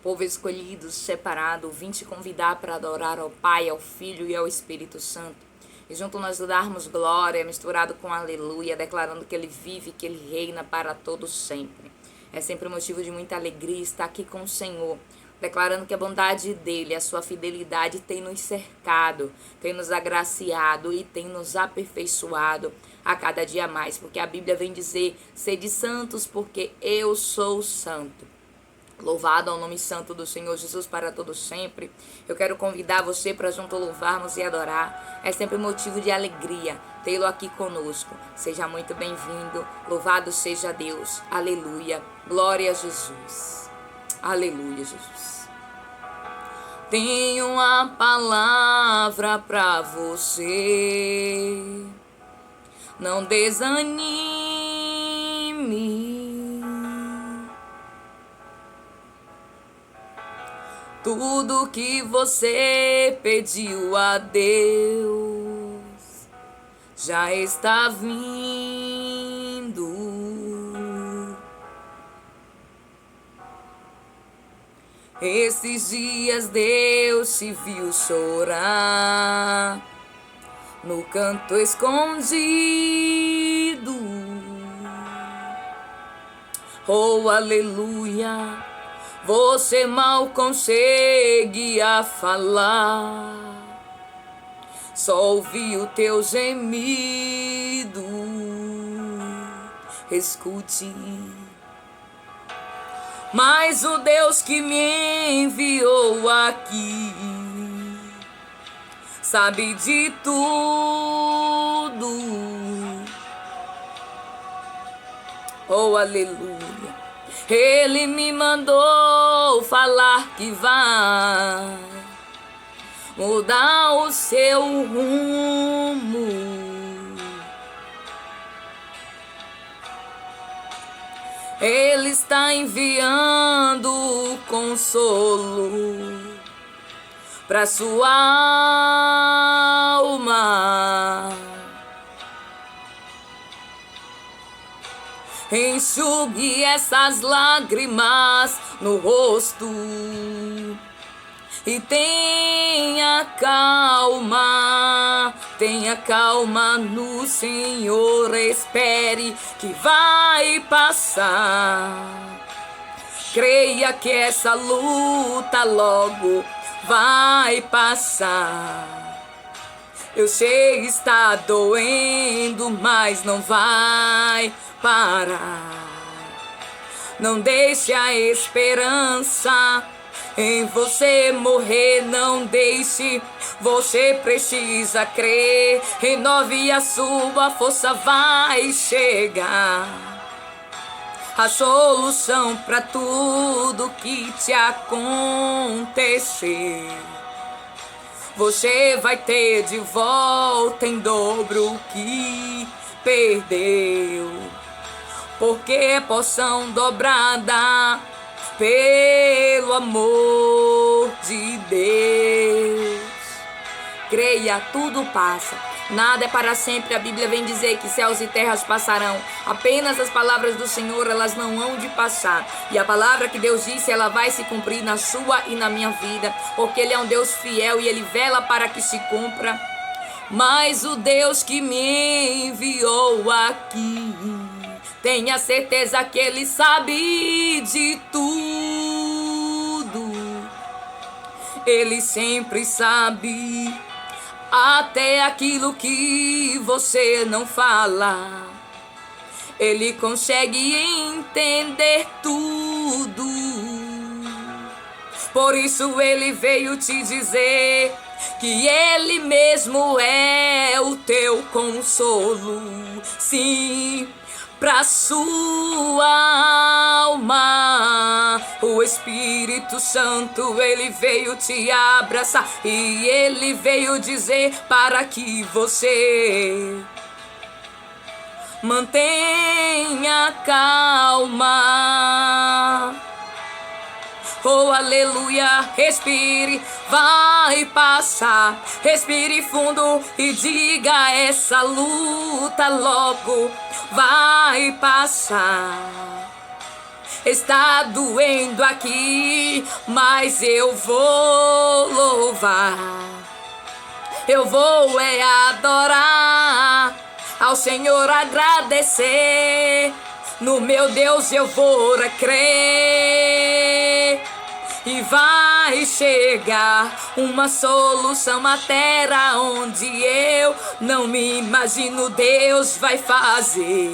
povo escolhido, separado, vim te convidar para adorar ao Pai, ao Filho e ao Espírito Santo. E junto nós darmos glória, misturado com aleluia, declarando que Ele vive, que Ele reina para todos sempre. É sempre motivo de muita alegria estar aqui com o Senhor, declarando que a bondade dEle, a sua fidelidade tem nos cercado, tem nos agraciado e tem nos aperfeiçoado a cada dia mais. Porque a Bíblia vem dizer, sede santos porque eu sou santo. Louvado ao nome santo do Senhor Jesus para todos sempre. Eu quero convidar você para junto louvarmos e adorar. É sempre motivo de alegria tê-lo aqui conosco. Seja muito bem-vindo. Louvado seja Deus. Aleluia. Glória a Jesus. Aleluia, Jesus. Tenho uma palavra para você. Não desanime. Tudo que você pediu a Deus já está vindo. Esses dias Deus se viu chorar no canto escondido. Oh, aleluia. Você mal conseguia falar, só ouvi o teu gemido. Escute, mas o Deus que me enviou aqui sabe de tudo. Oh, aleluia. Ele me mandou falar que vai mudar o seu rumo. Ele está enviando o consolo para sua alma. Enxugue essas lágrimas no rosto e tenha calma no Senhor, espere que vai passar. Creia que essa luta logo vai passar. Eu sei, está doendo, mas não vai parar. Não deixe a esperança em você morrer, não deixe. Você precisa crer. Renove a sua força, vai chegar a solução para tudo que te acontecer. Você vai ter de volta em dobro o que perdeu, porque é porção dobrada pelo amor de Deus. Creia, tudo passa, nada é para sempre. A Bíblia vem dizer que céus e terras passarão, apenas as palavras do Senhor, elas não hão de passar. E a palavra que Deus disse, ela vai se cumprir na sua e na minha vida, porque Ele é um Deus fiel e Ele vela para que se cumpra. Mas o Deus que me enviou aqui, tenha certeza que Ele sabe de tudo. Ele sempre sabe, até aquilo que você não fala. Ele consegue entender tudo. Por isso Ele veio te dizer que Ele mesmo é o teu consolo. Sim, pra sua alma. O Espírito Santo, Ele veio te abraçar e Ele veio dizer para que você mantenha calma. Oh, aleluia, respire, vai passar. Respire fundo e diga: essa luta logo vai passar. Está doendo aqui, mas eu vou louvar. Eu vou adorar, ao Senhor agradecer. No meu Deus eu vou crer. E vai chegar uma solução à terra onde eu não me imagino. Deus vai fazer.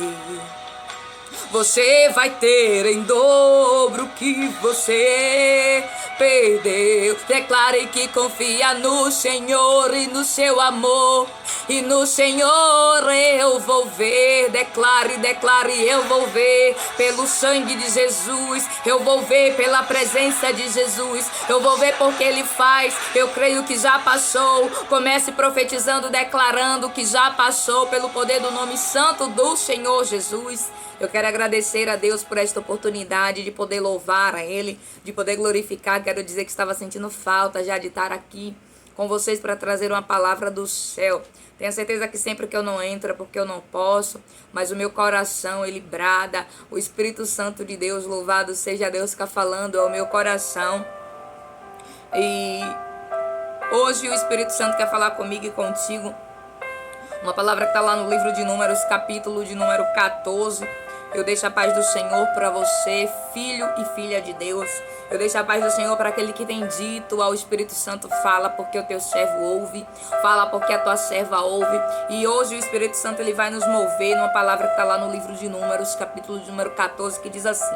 Você vai ter em dobro o que você perdeu. Declare que confia no Senhor e no seu amor. E no Senhor eu vou ver. Declare, eu vou ver. Pelo sangue de Jesus, eu vou ver pela presença de Jesus. Eu vou ver porque Ele faz. Eu creio que já passou. Comece profetizando, declarando que já passou pelo poder do nome santo do Senhor Jesus. Eu quero agradecer a Deus por esta oportunidade de poder louvar a Ele, de poder glorificar. Quero dizer que estava sentindo falta já de estar aqui com vocês para trazer uma palavra do céu. Tenho certeza que sempre que eu não entro é porque eu não posso, mas o meu coração, ele brada. O Espírito Santo de Deus, louvado seja Deus, fica falando ao meu coração. E hoje o Espírito Santo quer falar comigo e contigo. Uma palavra que está lá no livro de Números, capítulo de número 14. Eu deixo a paz do Senhor para você, filho e filha de Deus. Eu deixo a paz do Senhor para aquele que tem dito ao Espírito Santo: fala porque o teu servo ouve, fala porque a tua serva ouve. E hoje o Espírito Santo ele vai nos mover numa palavra que está lá no livro de Números, capítulo de número 14, que diz assim: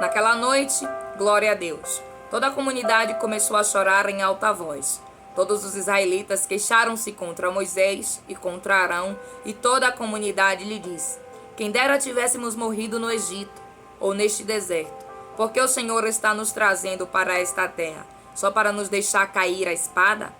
naquela noite, glória a Deus, toda a comunidade começou a chorar em alta voz. Todos os israelitas queixaram-se contra Moisés e contra Arão, e toda a comunidade lhe disse: quem dera tivéssemos morrido no Egito ou neste deserto, porque o Senhor está nos trazendo para esta terra, só para nos deixar cair a espada?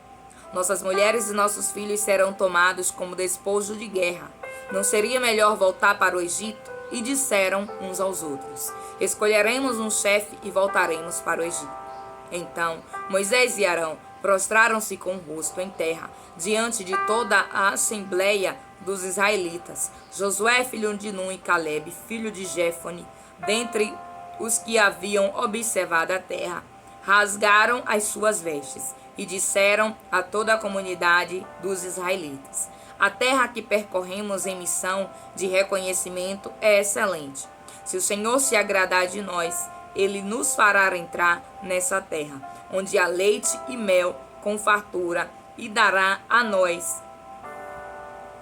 Nossas mulheres e nossos filhos serão tomados como despojo de guerra. Não seria melhor voltar para o Egito? E disseram uns aos outros: escolheremos um chefe e voltaremos para o Egito. Então Moisés e Arão prostraram-se com o rosto em terra, diante de toda a assembleia dos israelitas. Josué, filho de Nun, e Caleb, filho de Jefone, dentre os que haviam observado a terra, rasgaram as suas vestes e disseram a toda a comunidade dos israelitas: a terra que percorremos em missão de reconhecimento é excelente. Se o Senhor se agradar de nós, Ele nos fará entrar nessa terra, onde há leite e mel com fartura, e dará a nós.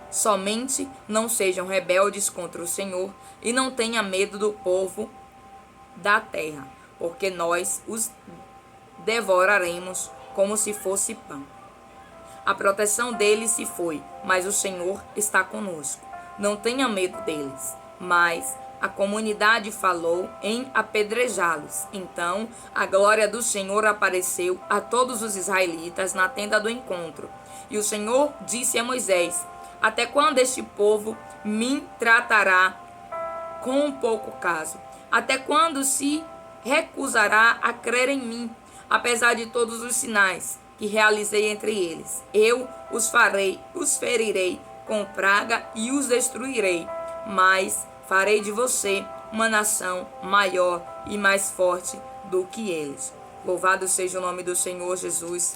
Somente não sejam rebeldes contra o Senhor e não tenha medo do povo da terra, porque nós os devoraremos como se fosse pão. A proteção deles se foi, mas o Senhor está conosco. Não tenha medo deles. Mas a comunidade falou em apedrejá-los. Então a glória do Senhor apareceu a todos os israelitas na tenda do encontro. E o Senhor disse a Moisés: até quando este povo me tratará com um pouco caso? Até quando se recusará a crer em mim, apesar de todos os sinais que realizei entre eles? Eu os ferirei com praga e os destruirei, mas farei de você uma nação maior e mais forte do que eles. Louvado seja o nome do Senhor Jesus.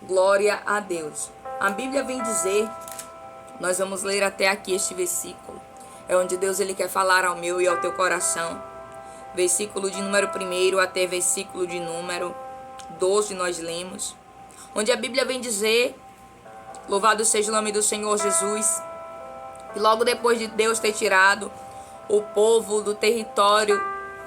Glória a Deus. A Bíblia vem dizer, nós vamos ler até aqui este versículo, é onde Deus ele quer falar ao meu e ao teu coração. Versículo de número 1 até versículo de número 12 nós lemos, onde a Bíblia vem dizer, louvado seja o nome do Senhor Jesus, e logo depois de Deus ter tirado o povo do território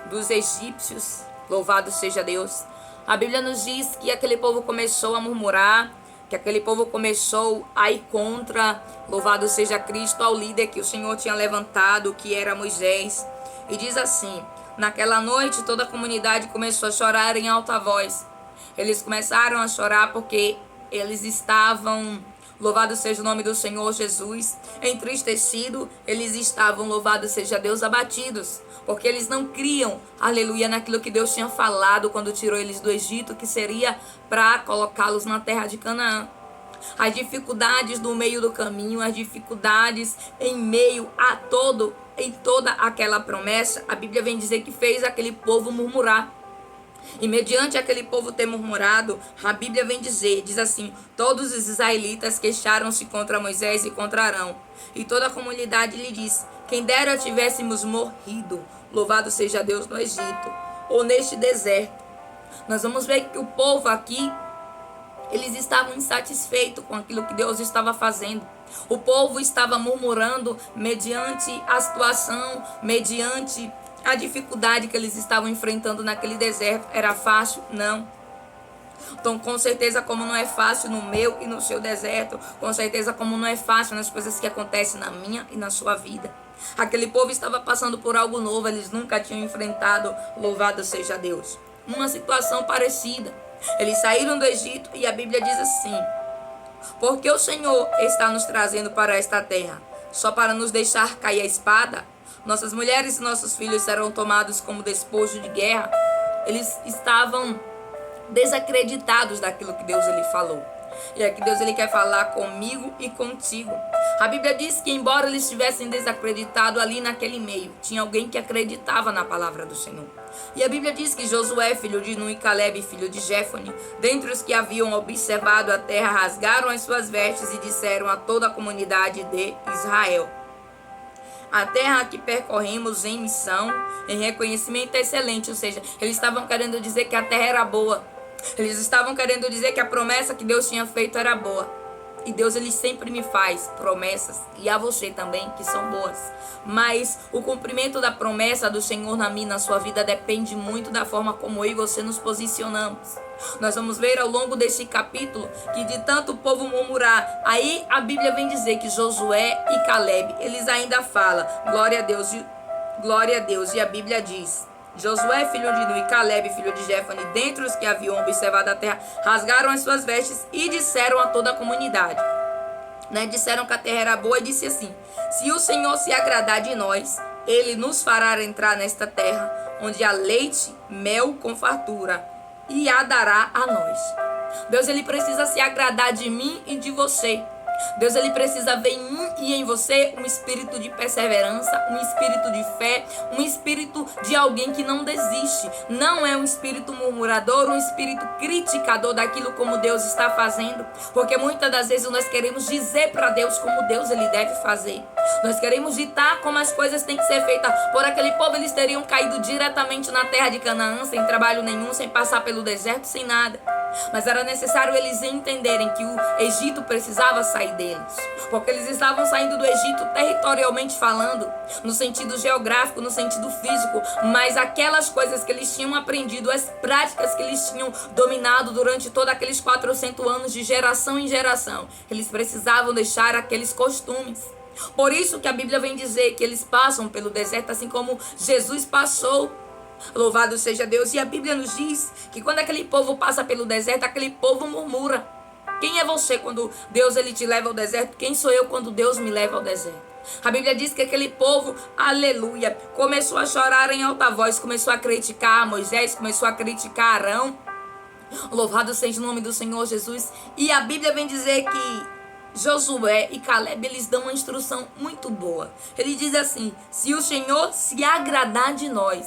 dos egípcios, louvado seja Deus, a Bíblia nos diz que aquele povo começou a murmurar, que aquele povo começou a ir contra, louvado seja Cristo, ao líder que o Senhor tinha levantado, que era Moisés. E diz assim: naquela noite toda a comunidade começou a chorar em alta voz. Eles começaram a chorar porque eles estavam, louvado seja o nome do Senhor Jesus, entristecidos. Eles estavam, louvado seja Deus, abatidos, porque eles não criam, aleluia, naquilo que Deus tinha falado quando tirou eles do Egito, que seria para colocá-los na terra de Canaã. as dificuldades no meio do caminho, as dificuldades em meio em toda aquela promessa, a Bíblia vem dizer que fez aquele povo murmurar. E mediante aquele povo ter murmurado, a Bíblia vem diz assim: todos os israelitas queixaram-se contra Moisés e contra Arão. E toda a comunidade lhe disse: quem dera tivéssemos morrido, louvado seja Deus no Egito, ou neste deserto. Nós vamos ver que o povo aqui, eles estavam insatisfeitos com aquilo que Deus estava fazendo. O povo estava murmurando mediante a situação, mediante a dificuldade que eles estavam enfrentando naquele deserto. Era fácil? Não. Então, com certeza, como não é fácil no meu e no seu deserto, com certeza, como não é fácil nas coisas que acontecem na minha e na sua vida. Aquele povo estava passando por algo novo, eles nunca tinham enfrentado, louvado seja Deus, uma situação parecida. Eles saíram do Egito e a Bíblia diz assim: porque o Senhor está nos trazendo para esta terra, só para nos deixar cair a espada? Nossas mulheres e nossos filhos serão tomados como despojo de guerra. Eles estavam desacreditados daquilo que Deus ele falou. E aqui Deus ele quer falar comigo e contigo. A Bíblia diz que embora eles estivessem desacreditados ali naquele meio, tinha alguém que acreditava na palavra do Senhor. E a Bíblia diz que Josué, filho de Nun, e Caleb, filho de Jefone, dentre os que haviam observado a terra, rasgaram as suas vestes e disseram a toda a comunidade de Israel: a terra que percorremos em missão, em reconhecimento excelente. Ou seja, eles estavam querendo dizer que a terra era boa. Eles estavam querendo dizer que a promessa que Deus tinha feito era boa. E Deus ele sempre me faz promessas, e a você também, que são boas. Mas o cumprimento da promessa do Senhor na minha e na sua vida depende muito da forma como eu e você nos posicionamos. Nós vamos ver ao longo desse capítulo que de tanto o povo murmurar, aí a Bíblia vem dizer que Josué e Caleb, eles ainda falam glória a Deus, e a Bíblia diz: Josué, filho de Nun, e Caleb, filho de Jefone, dentre os que haviam observado a terra, rasgaram as suas vestes e disseram a toda a comunidade. Disseram que a terra era boa e disse assim: se o Senhor se agradar de nós, ele nos fará entrar nesta terra, onde há leite, mel com fartura, e a dará a nós. Deus ele precisa se agradar de mim e de você. Deus ele precisa ver em mim e em você um espírito de perseverança, um espírito de fé, um espírito de alguém que não desiste. Não é um espírito murmurador, um espírito criticador daquilo como Deus está fazendo, porque muitas das vezes nós queremos dizer para Deus como Deus ele deve fazer. Nós queremos ditar como as coisas têm que ser feitas. Por aquele povo eles teriam caído diretamente na terra de Canaã, sem trabalho nenhum, sem passar pelo deserto, sem nada. Mas era necessário eles entenderem que o Egito precisava sair deles, porque eles estavam saindo do Egito territorialmente falando, no sentido geográfico, no sentido físico, mas aquelas coisas que eles tinham aprendido, as práticas que eles tinham dominado durante todos aqueles 400 anos de geração em geração, eles precisavam deixar aqueles costumes. Por isso que a Bíblia vem dizer que eles passam pelo deserto assim como Jesus passou. Louvado seja Deus. E a Bíblia nos diz que quando aquele povo passa pelo deserto, aquele povo murmura. Quem é você quando Deus ele te leva ao deserto? Quem sou eu quando Deus me leva ao deserto? A Bíblia diz que aquele povo, aleluia, começou a chorar em alta voz, começou a criticar Moisés, começou a criticar Arão. Louvado seja o nome do Senhor Jesus. E a Bíblia vem dizer que Josué e Caleb, eles dão uma instrução muito boa. Ele diz assim: se o Senhor se agradar de nós,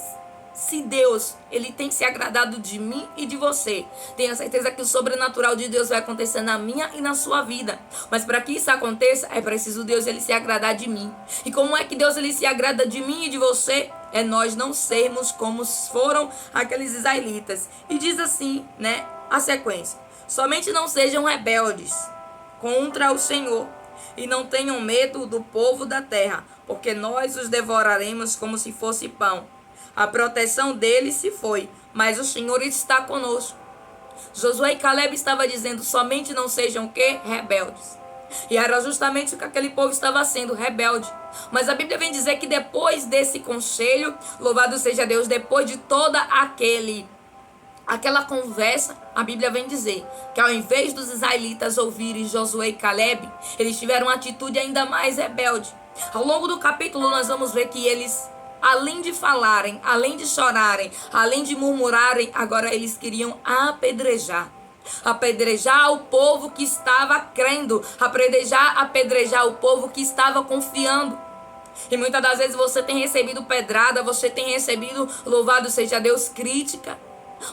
se Deus, ele tem se agradado de mim e de você, tenha certeza que o sobrenatural de Deus vai acontecer na minha e na sua vida. Mas para que isso aconteça, é preciso Deus ele se agradar de mim. E como é que Deus ele se agrada de mim e de você? É nós não sermos como foram aqueles israelitas. E diz assim, a sequência: somente não sejam rebeldes contra o Senhor, e não tenham medo do povo da terra, porque nós os devoraremos como se fosse pão. A proteção deles se foi, mas o Senhor está conosco. Josué e Caleb estavam dizendo: somente não sejam o quê? Rebeldes. E era justamente o que aquele povo estava sendo, rebelde. Mas a Bíblia vem dizer que depois desse conselho, louvado seja Deus, depois de toda aquela conversa, a Bíblia vem dizer que ao invés dos israelitas ouvirem Josué e Caleb, eles tiveram uma atitude ainda mais rebelde. Ao longo do capítulo nós vamos ver que eles, além de falarem, além de chorarem, além de murmurarem, agora eles queriam apedrejar. Apedrejar o povo que estava crendo, apedrejar o povo que estava confiando. E muitas das vezes você tem recebido pedrada, você tem recebido, louvado seja Deus, crítica.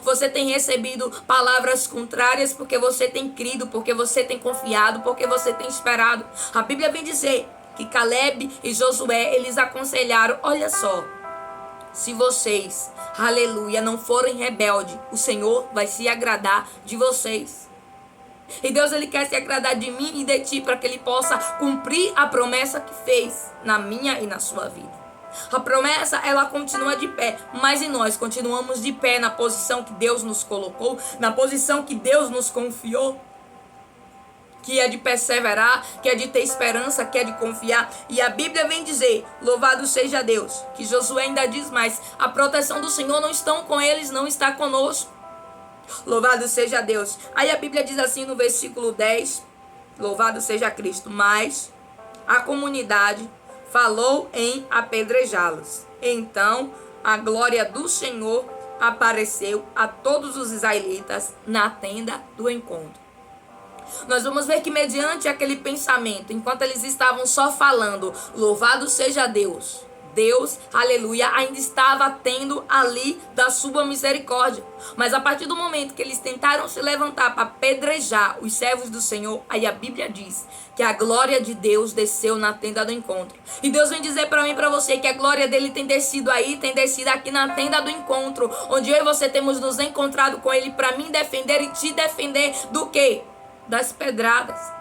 Você tem recebido palavras contrárias porque você tem crido, porque você tem confiado, porque você tem esperado. A Bíblia vem dizer que Caleb e Josué, eles aconselharam, olha só, se vocês, aleluia, não forem rebeldes, o Senhor vai se agradar de vocês. E Deus, ele quer se agradar de mim e de ti para que ele possa cumprir a promessa que fez na minha e na sua vida. A promessa, ela continua de pé, mas e nós continuamos de pé na posição que Deus nos colocou, na posição que Deus nos confiou, que é de perseverar, que é de ter esperança, que é de confiar. E a Bíblia vem dizer, louvado seja Deus, que Josué ainda diz mais, a proteção do Senhor não está com eles, não está conosco. Louvado seja Deus. Aí a Bíblia diz assim no versículo 10, louvado seja Cristo, mas a comunidade falou em apedrejá-los. Então a glória do Senhor apareceu a todos os israelitas na tenda do encontro. Nós vamos ver que mediante aquele pensamento, enquanto eles estavam só falando, louvado seja Deus, Deus, aleluia, ainda estava tendo ali da sua misericórdia. Mas a partir do momento que eles tentaram se levantar para apedrejar os servos do Senhor, aí a Bíblia diz que a glória de Deus desceu na tenda do encontro. E Deus vem dizer para mim e para você que a glória dele tem descido aí, tem descido aqui na tenda do encontro, onde eu e você temos nos encontrado com ele para me defender e te defender do quê? Das pedradas.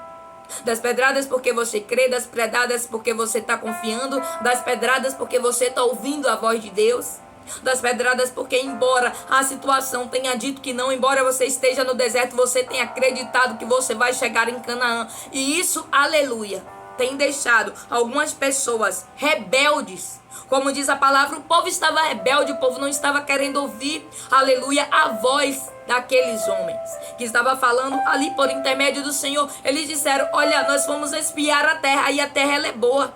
Das pedradas porque você crê, das pedradas porque você está confiando, das pedradas porque você está ouvindo a voz de Deus, das pedradas porque embora a situação tenha dito que não, embora você esteja no deserto, você tenha acreditado que você vai chegar em Canaã. E isso, aleluia, tem deixado algumas pessoas rebeldes. Como diz a palavra, o povo estava rebelde, o povo não estava querendo ouvir, aleluia, a voz daqueles homens que estava falando ali por intermédio do Senhor. Eles disseram, olha, nós fomos espiar a terra e a terra ela é boa.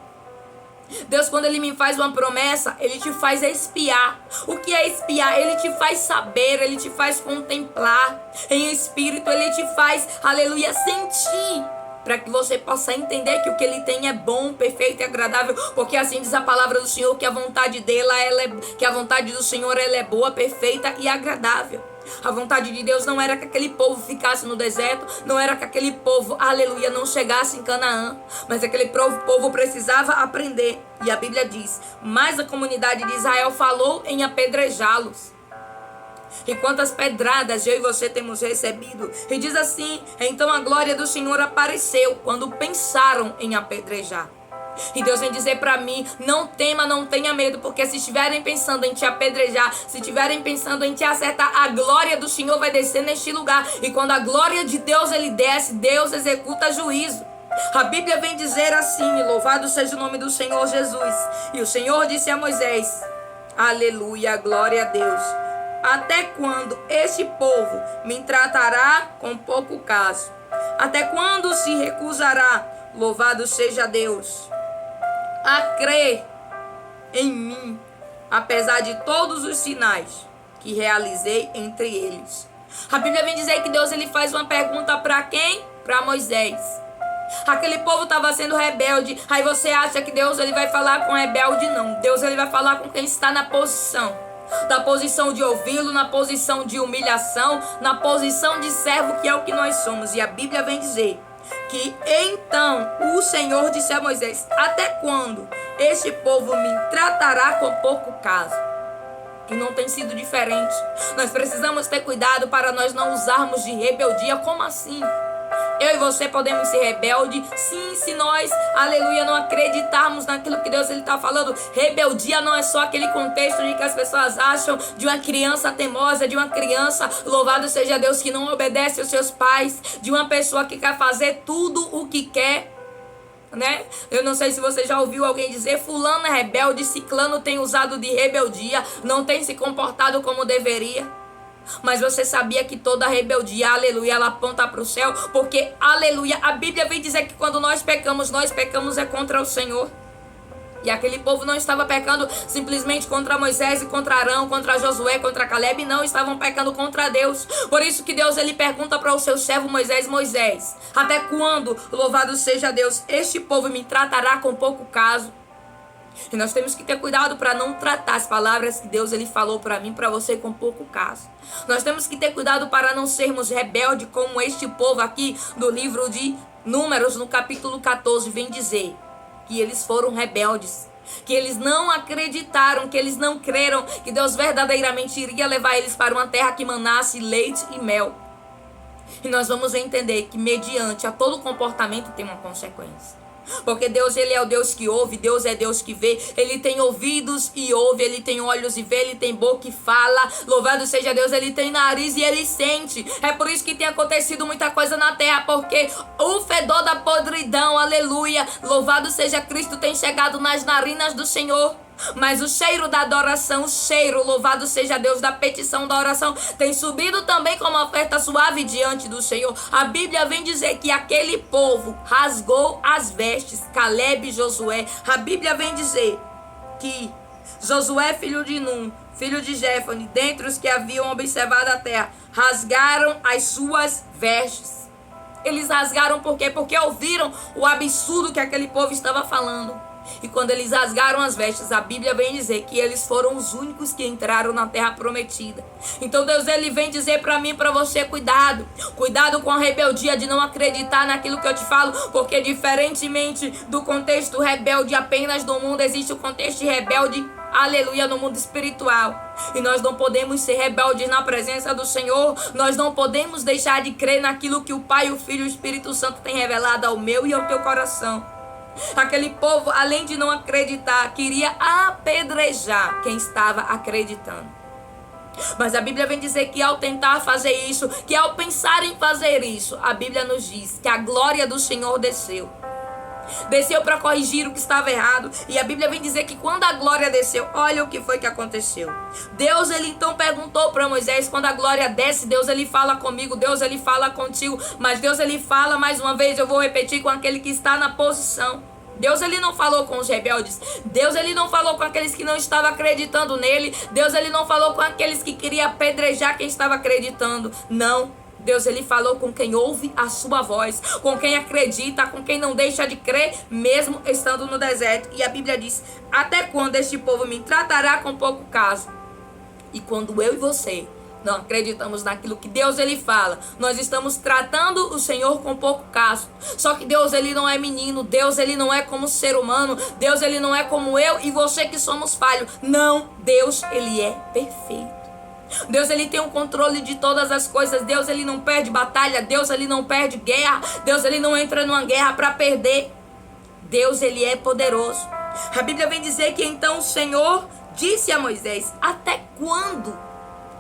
Deus, quando ele me faz uma promessa, ele te faz espiar. O que é espiar? Ele te faz saber, ele te faz contemplar em espírito, ele te faz, aleluia, sentir, para que você possa entender que o que ele tem é bom, perfeito e agradável, porque assim diz a palavra do Senhor, que a vontade dele, que a vontade do Senhor ela é boa, perfeita e agradável. A vontade de Deus não era que aquele povo ficasse no deserto, não era que aquele povo, aleluia, não chegasse em Canaã, mas aquele povo precisava aprender. E a Bíblia diz, mas a comunidade de Israel falou em apedrejá-los. E quantas pedradas eu e você temos recebido. E diz assim, então a glória do Senhor apareceu quando pensaram em apedrejar. E Deus vem dizer para mim, não tema, não tenha medo, porque se estiverem pensando em te apedrejar, se estiverem pensando em te acertar, a glória do Senhor vai descer neste lugar. E quando a glória de Deus ele desce, Deus executa juízo. A Bíblia vem dizer assim, louvado seja o nome do Senhor Jesus. E o Senhor disse a Moisés, aleluia, glória a Deus. Até quando este povo me tratará com pouco caso? Até quando se recusará, louvado seja Deus, a crer em mim, apesar de todos os sinais que realizei entre eles? A Bíblia vem dizer que Deus ele faz uma pergunta para quem? Para Moisés. Aquele povo estava sendo rebelde. Aí você acha que Deus ele vai falar com rebelde? Não. Deus ele vai falar com quem está na posição. Na posição de ouvi-lo, na posição de humilhação, na posição de servo, que é o que nós somos. E a Bíblia vem dizer que então o Senhor disse a Moisés, até quando este povo me tratará com pouco caso? E não tem sido diferente. Nós precisamos ter cuidado para nós não usarmos de rebeldia. Como assim? Eu e você podemos ser rebeldes, sim, se nós, aleluia, não acreditarmos naquilo que Deus está falando. Rebeldia não é só aquele contexto de que as pessoas acham de uma criança teimosa, de uma criança, louvado seja Deus, que não obedece aos seus pais, de uma pessoa que quer fazer tudo o que quer, né? Eu não sei se você já ouviu alguém dizer, fulano é rebelde, ciclano tem usado de rebeldia, não tem se comportado como deveria. Mas você sabia que toda rebeldia, aleluia, ela aponta para o céu? Porque, aleluia, a Bíblia vem dizer que quando nós pecamos é contra o Senhor. E aquele povo não estava pecando simplesmente contra Moisés e contra Arão, contra Josué, contra Caleb, não, estavam pecando contra Deus. Por isso que Deus ele pergunta para o seu servo Moisés: Moisés, até quando, louvado seja Deus, este povo me tratará com pouco caso? E nós temos que ter cuidado para não tratar as palavras que Deus ele falou para mim, para você, com pouco caso. Nós temos que ter cuidado para não sermos rebeldes como este povo aqui do livro de Números, no capítulo 14, vem dizer que eles foram rebeldes, que eles não acreditaram, que eles não creram que Deus verdadeiramente iria levar eles para uma terra que manasse leite e mel. E nós vamos entender que mediante a todo comportamento tem uma consequência. Porque Deus ele é o Deus que ouve, Deus é Deus que vê. Ele tem ouvidos e ouve, ele tem olhos e vê, ele tem boca e fala. Louvado seja Deus, ele tem nariz e ele sente. É por isso que tem acontecido muita coisa na terra, porque o fedor da podridão, aleluia, louvado seja Cristo, tem chegado nas narinas do Senhor. Mas o cheiro da adoração, o cheiro, louvado seja Deus, da petição da oração, tem subido também como oferta suave diante do Senhor. A Bíblia vem dizer que aquele povo rasgou as vestes, Caleb e Josué. A Bíblia vem dizer que Josué, filho de Num, filho de Jefone, dentre os que haviam observado a terra, rasgaram as suas vestes. Eles rasgaram por quê? Porque ouviram o absurdo que aquele povo estava falando. E quando eles rasgaram as vestes, a Bíblia vem dizer que eles foram os únicos que entraram na terra prometida. Então Deus ele vem dizer para mim e para você: cuidado. Cuidado com a rebeldia de não acreditar naquilo que eu te falo. Porque diferentemente do contexto rebelde apenas do mundo, existe o contexto rebelde, aleluia, no mundo espiritual. E nós não podemos ser rebeldes na presença do Senhor. Nós não podemos deixar de crer naquilo que o Pai, o Filho e o Espírito Santo têm revelado ao meu e ao teu coração. Aquele povo, além de não acreditar, queria apedrejar quem estava acreditando. Mas a Bíblia vem dizer que ao tentar fazer isso, que ao pensar em fazer isso, a Bíblia nos diz que a glória do Senhor desceu. Desceu para corrigir o que estava errado. E a Bíblia vem dizer que quando a glória desceu, olha o que foi que aconteceu. Deus ele então perguntou para Moisés: quando a glória desce, Deus ele fala comigo, Deus ele fala contigo. Mas Deus ele fala, mais uma vez eu vou repetir, com aquele que está na posição. Deus ele não falou com os rebeldes. Deus ele não falou com aqueles que não estavam acreditando nele. Deus ele não falou com aqueles que queriam apedrejar quem estava acreditando. Não. Deus ele falou com quem ouve a sua voz, com quem acredita, com quem não deixa de crer, mesmo estando no deserto. E a Bíblia diz: até quando este povo me tratará com pouco caso? E quando eu e você não acreditamos naquilo que Deus ele fala, nós estamos tratando o Senhor com pouco caso. Só que Deus ele não é menino, Deus ele não é como ser humano, Deus ele não é como eu e você que somos falhos. Não, Deus ele é perfeito. Deus ele tem o controle de todas as coisas. Deus ele não perde batalha, Deus ele não perde guerra, Deus ele não entra numa guerra para perder. Deus ele é poderoso. A Bíblia vem dizer que então o Senhor disse a Moisés: até quando?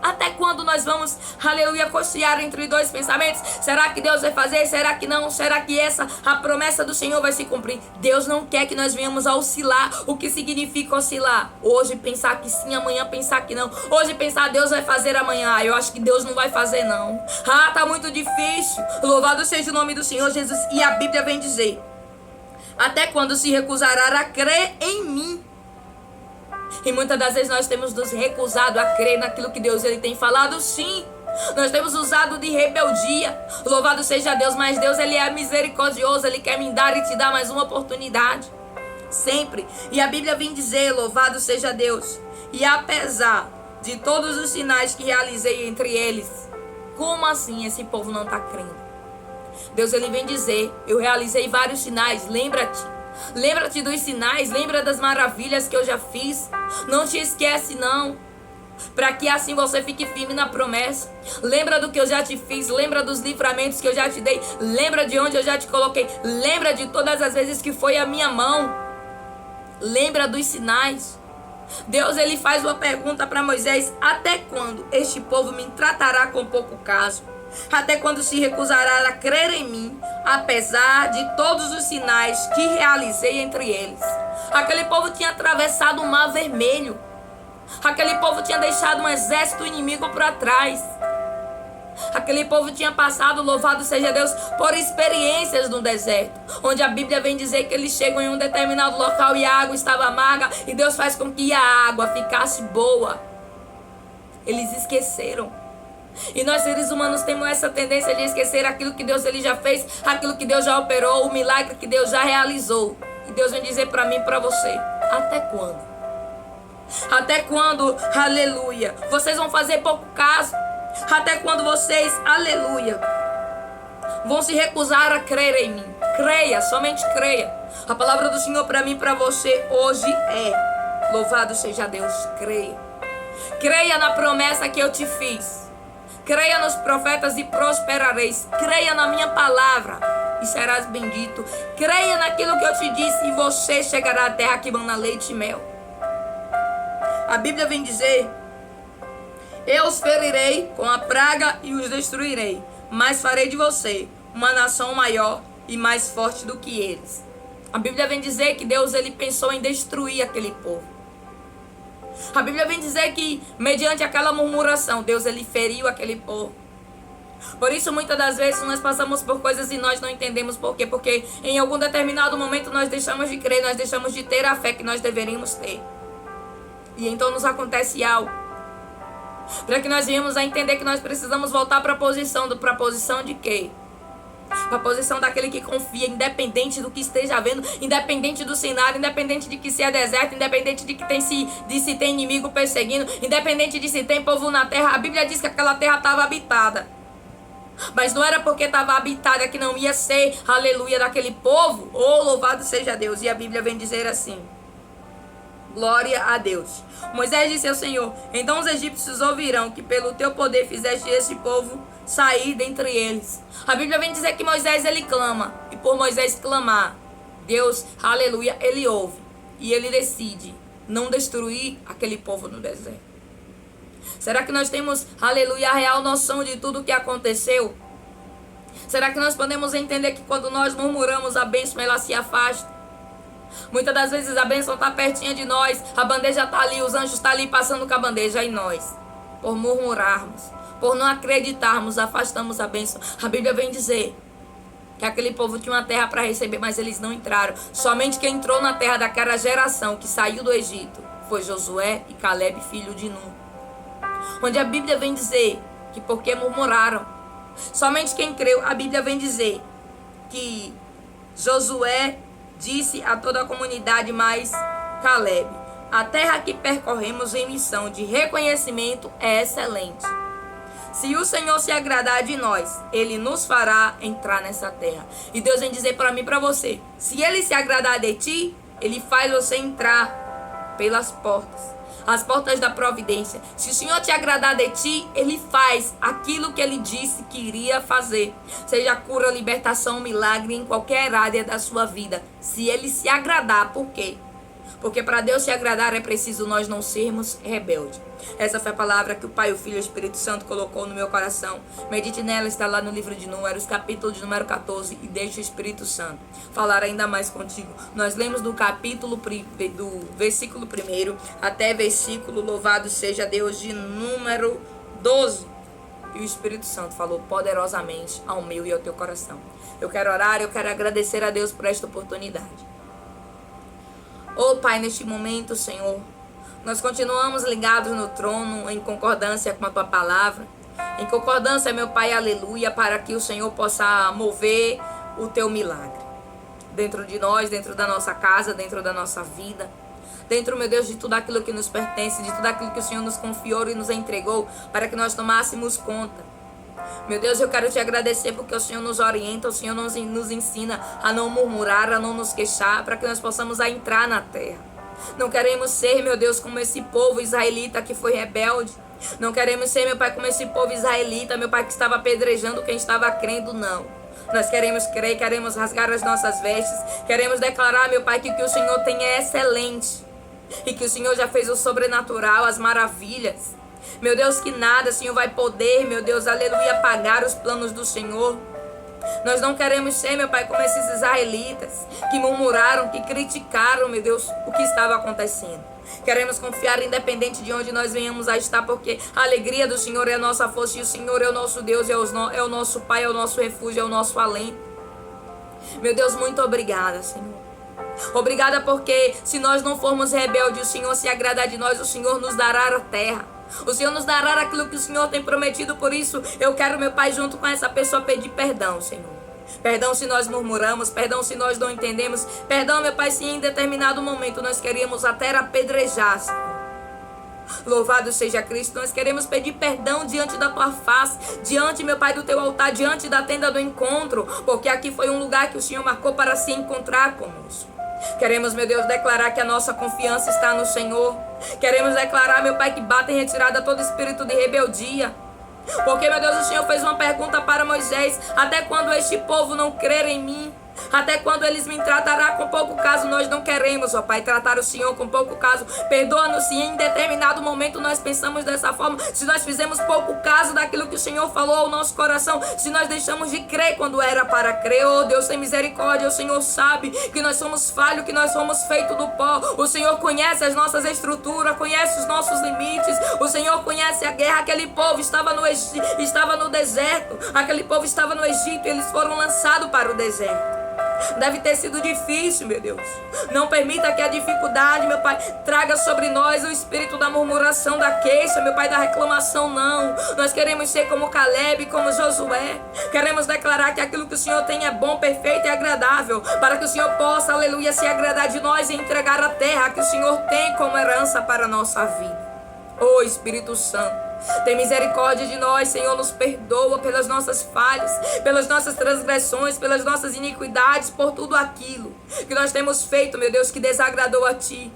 Até quando nós vamos, aleluia, cochear entre dois pensamentos? Será que Deus vai fazer? Será que não? Será que a promessa do Senhor vai se cumprir? Deus não quer que nós venhamos a oscilar. O que significa oscilar? Hoje pensar que sim, amanhã pensar que não. Hoje pensar Deus vai fazer amanhã. Eu acho que Deus não vai fazer não. Tá muito difícil. Louvado seja o nome do Senhor Jesus. E a Bíblia vem dizer: até quando se recusará a crer em mim? E muitas das vezes nós temos nos recusado a crer naquilo que Deus ele tem falado, sim. Nós temos usado de rebeldia. Louvado seja Deus, mas Deus ele é misericordioso, ele quer me dar e te dar mais uma oportunidade. Sempre. E a Bíblia vem dizer: louvado seja Deus. E apesar de todos os sinais que realizei entre eles, como assim esse povo não está crendo? Deus ele vem dizer: eu realizei vários sinais, lembra-te. Lembra-te dos sinais, lembra das maravilhas que eu já fiz. Não te esquece não, para que assim você fique firme na promessa. Lembra do que eu já te fiz, lembra dos livramentos que eu já te dei, lembra de onde eu já te coloquei, lembra de todas as vezes que foi a minha mão, lembra dos sinais. Deus ele faz uma pergunta para Moisés: até quando este povo me tratará com pouco caso? Até quando se recusará a crer em mim, apesar de todos os sinais que realizei entre eles? Aquele povo tinha atravessado o mar vermelho. Aquele povo tinha deixado um exército inimigo para trás. Aquele povo tinha passado, louvado seja Deus, por experiências no deserto, onde a Bíblia vem dizer que eles chegam em um determinado local e a água estava amarga, e Deus faz com que a água ficasse boa. Eles esqueceram. E nós seres humanos temos essa tendência de esquecer aquilo que Deus ele já fez, aquilo que Deus já operou, o milagre que Deus já realizou. E Deus vem dizer para mim e para você: até quando? Até quando, aleluia, vocês vão fazer pouco caso? Até quando vocês, aleluia, vão se recusar a crer em mim? Creia, somente creia. A palavra do Senhor para mim e para você hoje é: louvado seja Deus, creia. Creia na promessa que eu te fiz. Creia nos profetas e prosperareis. Creia na minha palavra e serás bendito. Creia naquilo que eu te disse e você chegará à terra que mana leite e mel. A Bíblia vem dizer: eu os ferirei com a praga e os destruirei, mas farei de você uma nação maior e mais forte do que eles. A Bíblia vem dizer que Deus ele pensou em destruir aquele povo. A Bíblia vem dizer que, mediante aquela murmuração, Deus ele feriu aquele povo. Por isso, muitas das vezes, nós passamos por coisas e nós não entendemos por quê. Porque em algum determinado momento nós deixamos de crer, nós deixamos de ter a fé que nós deveríamos ter. E então nos acontece algo. Para que nós venhamos a entender que nós precisamos voltar para a posição de quê? Para a posição daquele que confia, independente do que esteja havendo, independente do cenário, independente de que se é deserto, independente de que se tem inimigo perseguindo, independente de se tem povo na terra. A Bíblia diz que aquela terra estava habitada. Mas não era porque estava habitada que não ia ser, aleluia, daquele povo. Oh, louvado seja Deus. E a Bíblia vem dizer assim: glória a Deus. Moisés disse ao Senhor: então os egípcios ouvirão que pelo teu poder fizeste esse povo sair dentre eles. A Bíblia vem dizer que Moisés ele clama. E por Moisés clamar, Deus, aleluia, ele ouve. E ele decide não destruir aquele povo no deserto. Será que nós temos, aleluia, a real noção de tudo o que aconteceu? Será que nós podemos entender que quando nós murmuramos, a bênção ela se afasta? Muitas das vezes a bênção está pertinho de nós, a bandeja está ali, os anjos estão ali passando com a bandeja, e nós, por murmurarmos, por não acreditarmos, afastamos a bênção. A Bíblia vem dizer que aquele povo tinha uma terra para receber, mas eles não entraram. Somente quem entrou na terra daquela geração que saiu do Egito foi Josué e Caleb, filho de Nun. Onde a Bíblia vem dizer que porque murmuraram, somente quem creu, a Bíblia vem dizer que Josué disse a toda a comunidade, mais Caleb: a terra que percorremos em missão de reconhecimento é excelente. Se o Senhor se agradar de nós, Ele nos fará entrar nessa terra. E Deus vem dizer para mim e para você: se Ele se agradar de ti, Ele faz você entrar pelas portas, as portas da providência. Se o Senhor te agradar de ti, Ele faz aquilo que Ele disse que iria fazer. Seja cura, libertação, milagre em qualquer área da sua vida. Se Ele se agradar, por quê? Porque para Deus se agradar é preciso nós não sermos rebeldes. Essa foi a palavra que o Pai, o Filho e o Espírito Santo colocou no meu coração. Medite nela, está lá no livro de Números, capítulo de número 14. E deixe o Espírito Santo falar ainda mais contigo. Nós lemos do do versículo 1 até versículo, louvado seja Deus, de número 12. E o Espírito Santo falou poderosamente ao meu e ao teu coração. Eu quero orar, eu quero agradecer a Deus por esta oportunidade. Oh Pai, neste momento, Senhor, nós continuamos ligados no trono em concordância com a Tua palavra. Em concordância, meu Pai, aleluia, para que o Senhor possa mover o Teu milagre. Dentro de nós, dentro da nossa casa, dentro da nossa vida. Dentro, meu Deus, de tudo aquilo que nos pertence, de tudo aquilo que o Senhor nos confiou e nos entregou, para que nós tomássemos conta. Meu Deus, eu quero te agradecer porque o Senhor nos orienta, o Senhor nos ensina a não murmurar, a não nos queixar, para que nós possamos entrar na terra. Não queremos ser, meu Deus, como esse povo israelita que foi rebelde. Não queremos ser, meu Pai, como esse povo israelita, meu Pai, que estava apedrejando quem estava crendo, não. Nós queremos crer, queremos rasgar as nossas vestes, queremos declarar, meu Pai, que o que o Senhor tem é excelente. E que o Senhor já fez o sobrenatural, as maravilhas. Meu Deus, que nada, Senhor, vai poder, meu Deus, aleluia, apagar os planos do Senhor. Nós não queremos ser, meu Pai, como esses israelitas que murmuraram, que criticaram, meu Deus, o que estava acontecendo. Queremos confiar independente de onde nós venhamos a estar, porque a alegria do Senhor é a nossa força e o Senhor é o nosso Deus, é o nosso Pai, é o nosso refúgio, é o nosso alento. Meu Deus, muito obrigada, Senhor. Obrigada porque se nós não formos rebeldes, o Senhor se agradar de nós, o Senhor nos dará a terra. O Senhor nos dará aquilo que o Senhor tem prometido. Por isso eu quero, meu Pai, junto com essa pessoa pedir perdão, Senhor. Perdão se nós murmuramos, perdão se nós não entendemos. Perdão, meu Pai, se em determinado momento nós queríamos até apedrejar, Senhor. Louvado seja Cristo. Nós queremos pedir perdão diante da tua face, diante, meu Pai, do teu altar, diante da tenda do encontro, porque aqui foi um lugar que o Senhor marcou para se encontrar conosco. Queremos, meu Deus, declarar que a nossa confiança está no Senhor. Queremos declarar, meu Pai, que bate em retirada todo espírito de rebeldia. Porque, meu Deus, o Senhor fez uma pergunta para Moisés: até quando este povo não crer em mim? Até quando eles me tratarão com pouco caso? Nós não queremos, ó Pai, tratar o Senhor com pouco caso. Perdoa-nos se em determinado momento nós pensamos dessa forma, se nós fizemos pouco caso daquilo que o Senhor falou ao nosso coração, se nós deixamos de crer quando era para crer. Oh Deus, tem misericórdia. O Senhor sabe que nós somos falhos, que nós somos feitos do pó. O Senhor conhece as nossas estruturas, conhece os nossos limites. O Senhor conhece a guerra. Aquele povo estava no deserto, aquele povo estava no Egito e eles foram lançados para o deserto. Deve ter sido difícil, meu Deus. Não permita que a dificuldade, meu Pai, traga sobre nós o espírito da murmuração, da queixa, meu Pai, da reclamação, não. Nós queremos ser como Caleb, como Josué. Queremos declarar que aquilo que o Senhor tem é bom, perfeito e agradável, para que o Senhor possa, aleluia, se agradar de nós e entregar a terra que o Senhor tem como herança para a nossa vida. Oh Espírito Santo, tem misericórdia de nós, Senhor. Nos perdoa pelas nossas falhas, pelas nossas transgressões, pelas nossas iniquidades, por tudo aquilo que nós temos feito, meu Deus, que desagradou a Ti.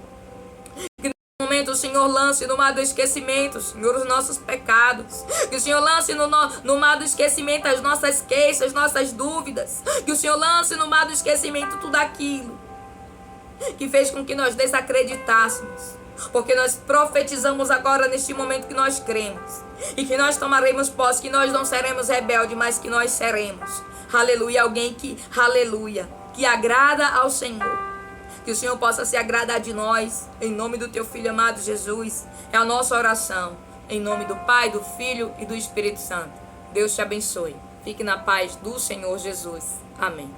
Que nesse momento o Senhor lance no mar do esquecimento, Senhor, os nossos pecados. Que o Senhor lance no mar do esquecimento as nossas queixas, as nossas dúvidas. Que o Senhor lance no mar do esquecimento tudo aquilo que fez com que nós desacreditássemos. Porque nós profetizamos agora neste momento que nós cremos e que nós tomaremos posse, que nós não seremos rebeldes, mas que nós seremos, aleluia, alguém que, aleluia, que agrada ao Senhor. Que o Senhor possa se agradar de nós, em nome do Teu Filho amado Jesus. É a nossa oração, em nome do Pai, do Filho e do Espírito Santo. Deus te abençoe. Fique na paz do Senhor Jesus. Amém.